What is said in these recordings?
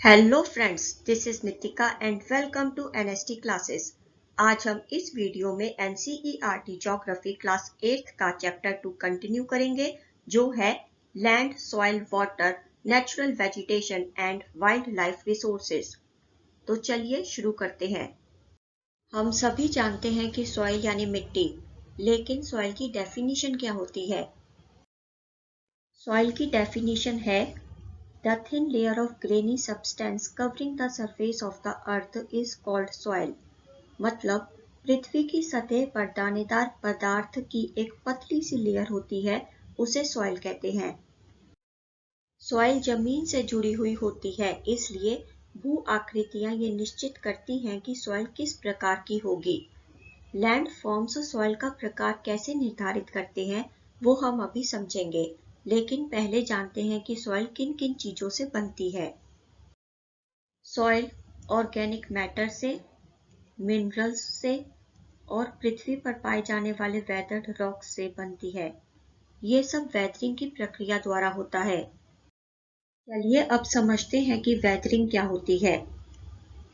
Hello friends, this is Nitika and welcome to NST classes. आज हम इस वीडियो में एनसीईआरटी ज्योग्राफी क्लास 8 का चैप्टर 2 कंटिन्यू करेंगे, जो है land, soil, water, natural vegetation and wild life resources. तो चलिए शुरू करते हैं। हम सभी जानते हैं कि सॉइल यानी मिट्टी, लेकिन सॉइल की डेफिनेशन क्या होती है? सॉइल की डेफिनेशन है The thin layer of grainy substance covering the surface of the earth is called soil. मतलब पृथ्वी की सतह पर दानेदार पदार्थ की एक पतली सी लेयर होती है, उसे सॉइल कहते हैं। सॉइल जमीन से जुड़ी हुई होती है, इसलिए भू आकृतियां ये निश्चित करती हैं कि सॉइल किस प्रकार की होगी। लैंड फॉर्म्स सॉइल का प्रकार कैसे निर्धारित करते हैं, वो हम अभी समझेंगे, लेकिन पहले जानते हैं कि सॉइल किन किन चीजों से बनती है। सॉइल ऑर्गेनिक मैटर से, मिनरल्स से और पृथ्वी पर पाए जाने वाले वेदर्ड रॉक्स से बनती है। ये सब वेदरिंग की प्रक्रिया द्वारा होता है। चलिए अब समझते हैं कि वेदरिंग क्या होती है।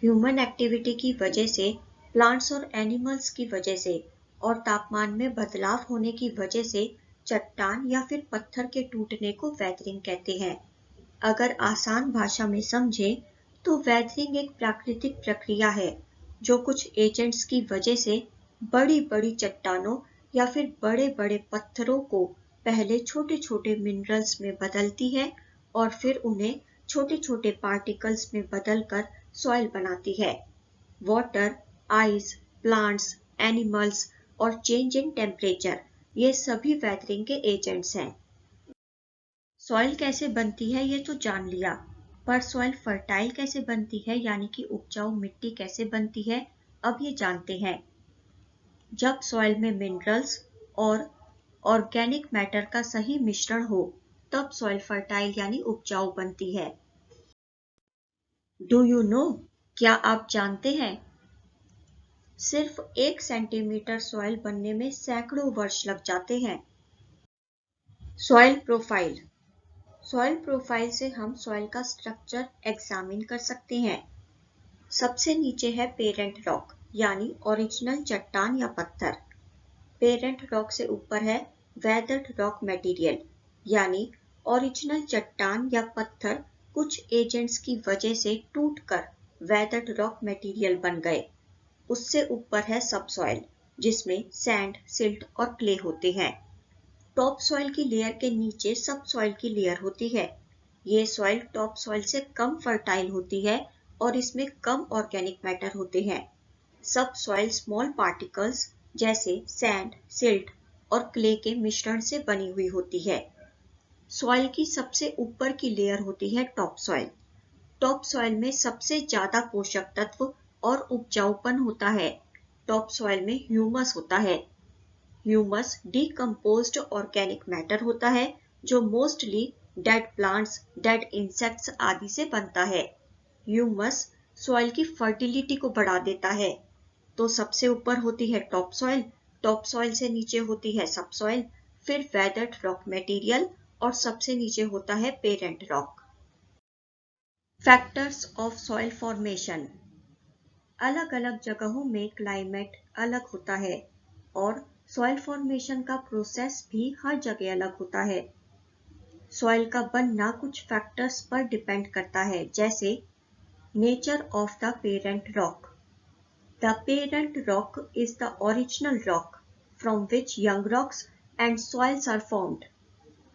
ह्यूमन एक्टिविटी की वजह से, प्लांट्स और एनिमल्स की वजह से और तापमान में बदलाव होने की वजह से चट्टान या फिर पत्थर के टूटने को वेदरिंग कहते हैं। अगर आसान भाषा में समझें तो वेदरिंग एक प्राकृतिक प्रक्रिया है जो कुछ एजेंट्स की वजह से बड़ी बड़ी चट्टानों या फिर बड़े बड़े पत्थरों को पहले छोटे छोटे मिनरल्स में बदलती है और फिर उन्हें छोटे छोटे पार्टिकल्स में बदलकर सॉइल बनाती है। वाटर, आइस, प्लांट्स, एनिमल्स और चेंज इन टेम्परेचर, ये सभी वेदरिंग के एजेंट्स हैं। सॉइल कैसे बनती है ये तो जान लिया, पर सॉइल फर्टाइल कैसे बनती है, यानी कि उपजाऊ मिट्टी कैसे बनती है, अब ये जानते हैं। जब सॉइल में मिनरल्स और ऑर्गेनिक मैटर का सही मिश्रण हो, तब सॉइल फर्टाइल यानी उपजाऊ बनती है। डू यू नो, क्या आप जानते हैं, सिर्फ 1 सेंटीमीटर सॉइल बनने में सैकड़ों वर्ष लग जाते हैं। Soil profile. सॉइल प्रोफाइल से हम सॉइल का स्ट्रक्चर एग्जामिन कर सकते हैं। सबसे नीचे है पेरेंट रॉक, यानी ओरिजिनल चट्टान या पत्थर। पेरेंट रॉक से ऊपर है वेदर्ड रॉक मटेरियल, यानी ओरिजिनल चट्टान या पत्थर कुछ एजेंट्स की वजह से टूटकर वेदर्ड रॉक मटेरियल बन गए। उससे ऊपर है सबसॉइल, जिसमें सैंड, सिल्ट और क्ले होते हैं। टॉप सॉइल की लेयर के नीचे सब सॉइल की लेयर होती है। ये सॉइल टॉप सॉइल से कम फर्टाइल होती है और इसमें कम ऑर्गेनिक मैटर होते हैं। सब सॉइल स्मॉल पार्टिकल्स जैसे सैंड, सिल्ट और क्ले के मिश्रण से बनी हुई होती है। सॉइल की सबसे ऊपर की लेयर होती है टॉप सॉइल। टॉप सॉइल में सबसे ज्यादा पोषक तत्व और उपजाऊपन होता है। टॉप सॉइल में ह्यूमस होता है। ह्यूमस डिकम्पोज्ड ऑर्गेनिक मैटर होता है जो mostly dead plants, dead insects आदि से बनता है। ह्यूमस सॉइल की फर्टिलिटी को बढ़ा देता है। तो सबसे ऊपर होती है टॉप सॉइल से नीचे होती है सबसॉइल, फिर वेदर्ड रॉक मटेरियल और सबसे नीचे होता है parent rock. Factors of soil formation. अलग अलग जगहों में क्लाइमेट अलग होता है और सॉइल फॉर्मेशन का प्रोसेस भी हर जगह अलग होता है। सॉइल का बनना कुछ फैक्टर्स पर डिपेंड करता है, जैसे nature of the parent rock. The parent rock is the original rock from which young rocks and soils are formed.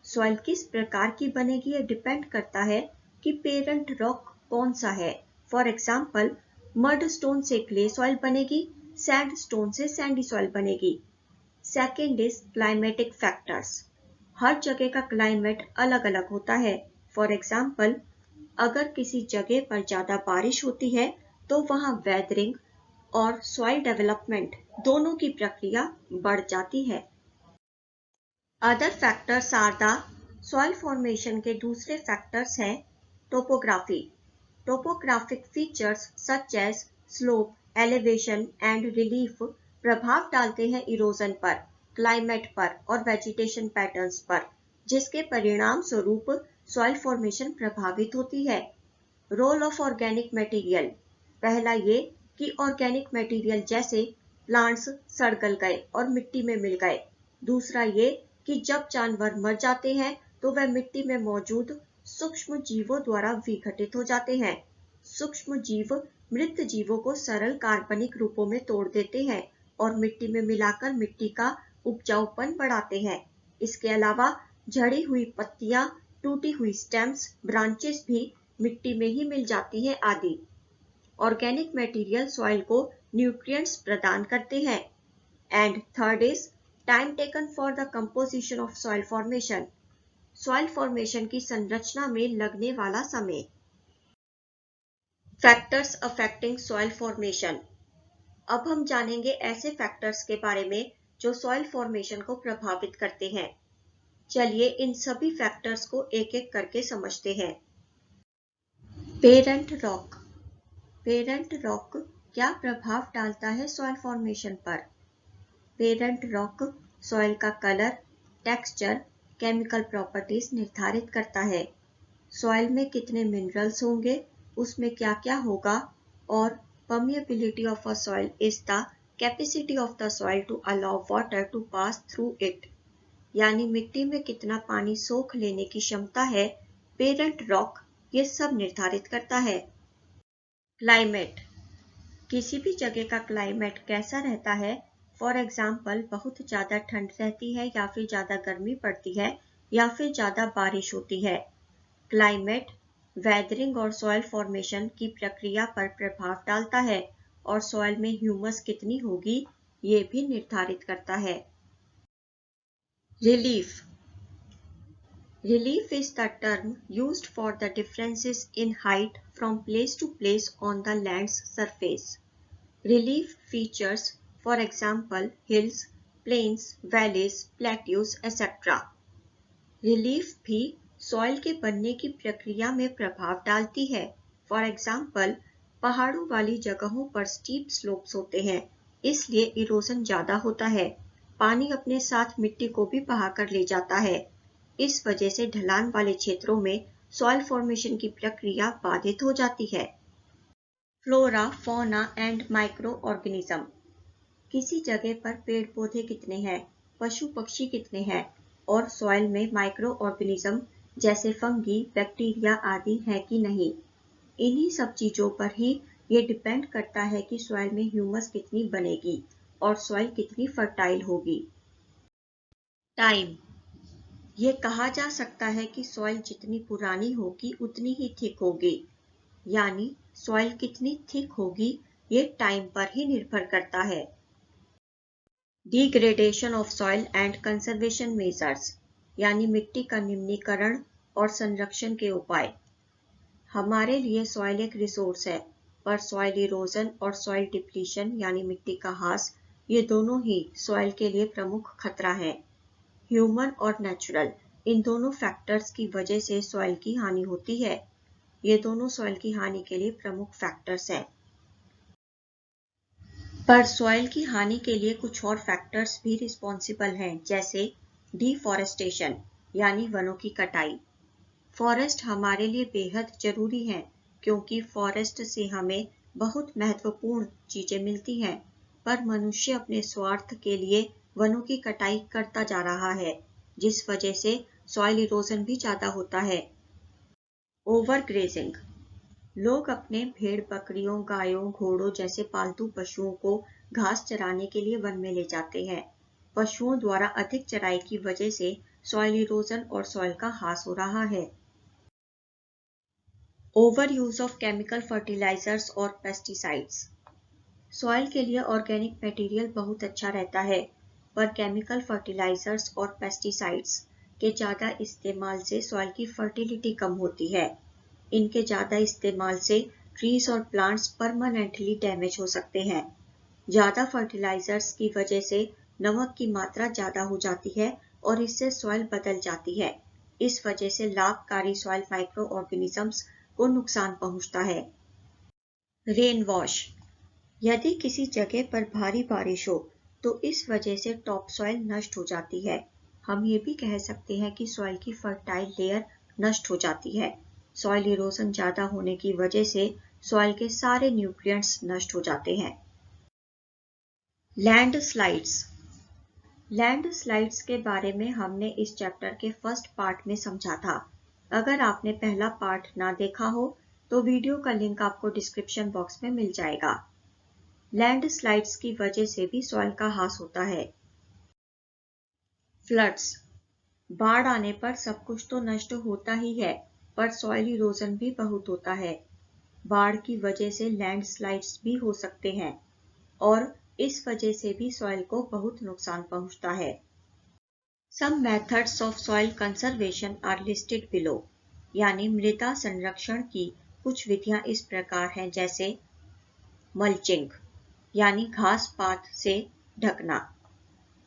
Soil किस प्रकार की बनेगी ये डिपेंड करता है कि पेरेंट रॉक कौन सा है। फॉर एग्जाम्पल, मड स्टोन से क्ले सॉइल बनेगी, सैंड स्टोन से सैंडी सॉइल बनेगी। Second is climatic factors. हर जगह का क्लाइमेट अलग अलग होता है। फॉर एग्जाम्पल, अगर किसी जगह पर ज्यादा बारिश होती है तो वहां वेदरिंग और सॉइल डेवलपमेंट दोनों की प्रक्रिया बढ़ जाती है। Other factors are the soil formation के दूसरे फैक्टर्स हैं topography. Topographic features such as slope, elevation and relief प्रभाव डालते हैं इरोजन पर, क्लाइमेट पर और वेजिटेशन पैटर्न्स पर, जिसके परिणाम स्वरूप सॉइल फॉर्मेशन प्रभावित होती है। Role of organic material. पहला ये कि ऑर्गेनिक मटेरियल जैसे प्लांट्स सड़ गल गए और मिट्टी में मिल गए। दूसरा ये कि जब जानवर मर जाते हैं तो वह मिट्टी में मौजूद सूक्ष्म जीवों द्वारा विघटित हो जाते हैं। सूक्ष्म जीव मृत जीवों को सरल कार्बनिक रूपों में तोड़ देते हैं और मिट्टी में मिलाकर मिट्टी का उपजाऊपन बढ़ाते हैं। इसके अलावा झड़ी हुई पत्तियां, टूटी हुई स्टेम्स, ब्रांचेस भी मिट्टी में ही मिल जाती हैं आदि। ऑर्गेनिक मटेरियल सॉइल को न्यूट्रिएंट्स प्रदान करते हैं। And third is time taken for the composition of soil formation. Soil formation की संरचना में लगने वाला समय। Factors affecting soil formation. अब हम जानेंगे ऐसे फैक्टर्स के बारे में जो सॉइल फॉर्मेशन को प्रभावित करते हैं। चलिए इन सभी फैक्टर्स को एक एक करके समझते हैं। Parent rock. पेरेंट रॉक क्या प्रभाव डालता है सॉइल फॉर्मेशन पर? पेरेंट रॉक सॉइल का कलर, टेक्सचर, केमिकल प्रॉपर्टीज निर्धारित करता है। सॉइल में कितने मिनरल्स होंगे, उसमें क्या क्या होगा, और permeability of a soil is the capacity of the soil to allow water to pass through it। यानी मिट्टी में कितना पानी सोख लेने की क्षमता है, पेरेंट रॉक ये सब निर्धारित करता है। क्लाइमेट। किसी भी जगह का क्लाइमेट कैसा रहता है, फॉर एग्जाम्पल बहुत ज़्यादा ठंड रहती है या फिर ज़्यादा गर्मी पड़ती है या फिर ज़्यादा बारिश होती है। क्लाइमेट वेदरिंग और सॉइल फॉर्मेशन की प्रक्रिया पर प्रभाव डालता है और सॉइल में ह्यूमस कितनी होगी ये भी निर्धारित करता है। Relief. Relief is the term used for the differences in height from place to place on the land's surface. Relief features, for example, hills, plains, valleys, plateaus, etc. Relief भी soil के बनने की प्रक्रिया में प्रभाव डालती है। फॉर एग्जाम्पल, पहाड़ों वाली जगहों पर स्टीप स्लोप्स होते हैं, इसलिए इरोजन ज्यादा होता है। पानी अपने साथ मिट्टी को भी बहा कर ले जाता है। इस वजह से ढलान वाले क्षेत्रों में सॉइल फॉर्मेशन की प्रक्रिया बाधित हो जाती है। Flora, fauna and micro organism. किसी जगह पर पेड़ पौधे कितने हैं, पशु पक्षी कितने हैं, और सॉइल में माइक्रो ऑर्गेनिज्म जैसे फंगी, बैक्टीरिया आदि हैं कि नहीं। इन्हीं सब चीजों पर ही ये डिपेंड करता है कि सॉइल में ह्यूमस कितनी बनेगी और सॉइल कितनी फर्टाइल होगी। टाइम। ये कहा जा सकता है कि सॉइल जितनी पुरानी होगी उतनी ही थिक होगी, यानी सॉइल कितनी थिक होगी ये टाइम पर ही निर्भर करता है। Degradation of soil and conservation measures, यानी मिट्टी का निम्नीकरण और संरक्षण के उपाय। हमारे लिए सॉइल एक रिसोर्स है, पर सॉइल इरोजन और सॉइल डिप्लीशन यानी मिट्टी का ह्रास ये दोनों ही सॉइल के लिए प्रमुख खतरा है। ह्यूमन और नेचुरल इन दोनों फैक्टर्स की वजह से सॉइल की हानि होती है। ये दोनों सॉइल की हानि के लिए प्रमुख फैक्टर्स हैं। पर सॉइल की हानि के लिए कुछ और फैक्टर्स भी रिस्पॉन्सिबल हैं, जैसे डिफॉरेस्टेशन यानी वनों की कटाई। फॉरेस्ट हमारे लिए बेहद जरूरी है क्योंकि फॉरेस्ट से हमें बहुत महत्वपूर्ण चीजें मिलती हैं, पर मनुष्य अपने स्वार्थ के लिए वनों की कटाई करता जा रहा है, जिस वजह से सॉइल इरोजन भी ज्यादा होता है। Over grazing. लोग अपने भेड़ बकरियों, गायों, घोड़ों जैसे पालतू पशुओं को घास चराने के लिए वन में ले जाते हैं। पशुओं द्वारा अधिक चराई की वजह से सॉइल इरोजन और सॉइल का ह्रास हो रहा है। Over use of chemical fertilizers और पेस्टिसाइड्स। सॉइल के लिए ऑर्गेनिक मटेरियल बहुत अच्छा रहता है, पर केमिकल फर्टिलाइजर्स और पेस्टिसाइड्स के ज़्यादा इस्तेमाल से सॉइल की फर्टिलिटी कम होती है। इनके ज़्यादा इस्तेमाल से ट्रीज और प्लांट्स परमानेंटली डैमेज हो सकते हैं। ज़्यादा फर्टिलाइजर्स की वजह से नमक की मात्रा ज़्यादा हो जाती है और इससे सॉइल बदल जाती है। इस वजह से लाभकारी सॉइल माइक्रो ऑर्गेनिजम्स को नुकसान पहुंचता है। Rain wash. यदि किसी जगह पर भारी बारिश हो तो इस वजह से टॉप सॉइल नष्ट हो जाती है। हम ये भी कह सकते हैं कि सॉइल की फर्टाइल लेयर नष्ट हो जाती है। सॉइल इरोजन ज्यादा होने की वजह से सॉइल के सारे न्यूट्रिएंट्स नष्ट हो जाते हैं। लैंडस्लाइड्स। लैंडस्लाइड्स के बारे में हमने इस चैप्टर के फर्स्ट पार्ट में समझा था। अगर आपने पहला पार्ट ना देखा हो तो वीडियो का लिंक आपको डिस्क्रिप्शन बॉक्स में मिल जाएगा। लैंडस्लाइड्स की वजह से भी सॉइल का ह्रास होता है। फ्लड्स। बाढ़ आने पर सब कुछ तो नष्ट होता ही है, पर सॉइल इरोजन भी बहुत होता है। बाढ़ की वजह से लैंडस्लाइड्स भी हो सकते हैं और इस वजह से भी सॉइल को बहुत नुकसान पहुंचता है। Some methods of soil conservation are listed below, यानी मृदा संरक्षण की कुछ विधियां इस प्रकार हैं, जैसे मल्चिंग यानी घास पात से ढकना।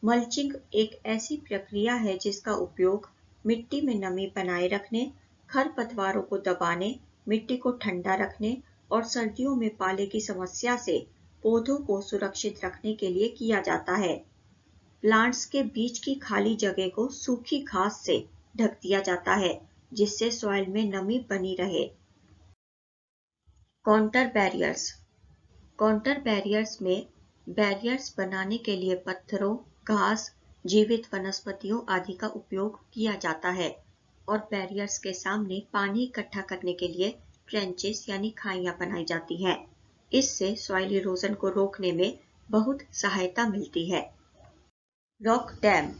मल्चिंग एक ऐसी प्रक्रिया है जिसका उपयोग मिट्टी में नमी बनाए रखने, खरपतवारों को दबाने, मिट्टी को ठंडा रखने और सर्दियों में पाले की समस्या से पौधों को सुरक्षित रखने के लिए किया जाता है। प्लांट्स के बीच की खाली जगह को सूखी घास से ढक दिया जाता है जिससे सॉइल में नमी बनी रहे। Counter barriers. काउंटर बैरियर्स में बैरियर्स बनाने के लिए पत्थरों, घास, जीवित वनस्पतियों आदि का उपयोग किया जाता है और बैरियर्स के सामने पानी इकट्ठा करने के लिए ट्रेंचेस यानी खाइयां बनाई जाती हैं। इससे सॉइल इरोजन को रोकने में बहुत सहायता मिलती है। Rock dam.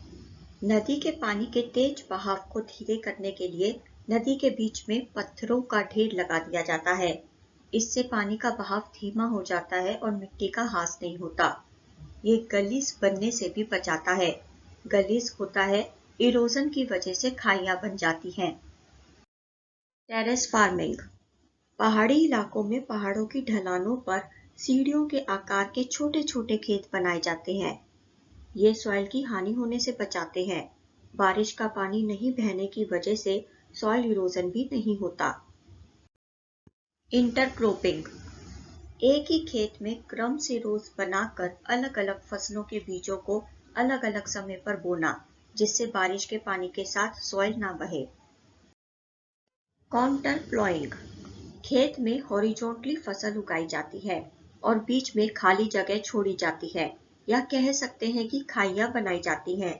नदी के पानी के तेज बहाव को धीरे करने के लिए नदी के बीच में पत्थरों का ढेर लगा दिया जाता है। इससे पानी का बहाव धीमा हो जाता है और मिट्टी का ह्रास नहीं होता। ये गलीज बनने से भी बचाता है। गलीज होता है इरोजन की वजह से खाइयां बन जाती हैं। Terrace farming. पहाड़ी इलाकों में पहाड़ों की ढलानों पर सीढ़ियों के आकार के छोटे छोटे खेत बनाए जाते हैं। ये सॉइल की हानि होने से बचाते हैं। बारिश का पानी नहीं बहने की वजह से सॉइल इरोजन भी नहीं होता। इंटरक्रॉपिंग। एक ही खेत में क्रम से रोज बनाकर अलग अलग फसलों के बीजों को अलग अलग समय पर बोना, जिससे बारिश के पानी के साथ सॉइल ना बहे। Counter ploughing. खेत में हॉरिजॉन्टली फसल उगाई जाती है और बीच में खाली जगह छोड़ी जाती है, या कह सकते हैं कि खाइयां बनाई जाती हैं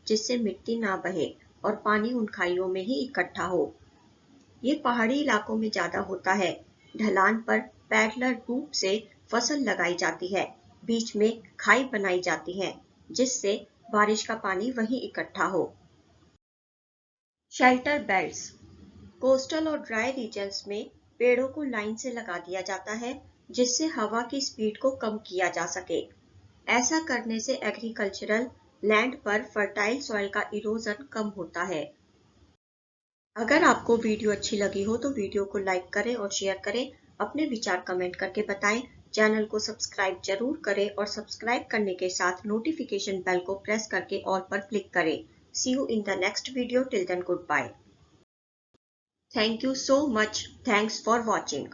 जिससे मिट्टी ना बहे और पानी उन खाइयों में ही इकट्ठा हो। ये पहाड़ी इलाकों में ज्यादा होता है। ढलान पर पैरेलल रूप से फसल लगाई जाती है, बीच में खाई बनाई जाती है जिससे बारिश का पानी वहीं इकट्ठा हो। Shelter belts. कोस्टल और ड्राई रीजन्स में पेड़ों को लाइन से लगा दिया जाता है जिससे हवा की स्पीड को कम किया जा सके। ऐसा करने से एग्रीकल्चरल लैंड पर फर्टाइल सॉइल का इरोजन कम होता है। अगर आपको वीडियो अच्छी लगी हो तो वीडियो को लाइक करें और शेयर करें। अपने विचार कमेंट करके बताएं। चैनल को सब्सक्राइब जरूर करें और सब्सक्राइब करने के साथ नोटिफिकेशन बेल को प्रेस करके ऑल पर क्लिक करें। See you in the next video. Till then, goodbye. Thank you so much. Thanks for watching.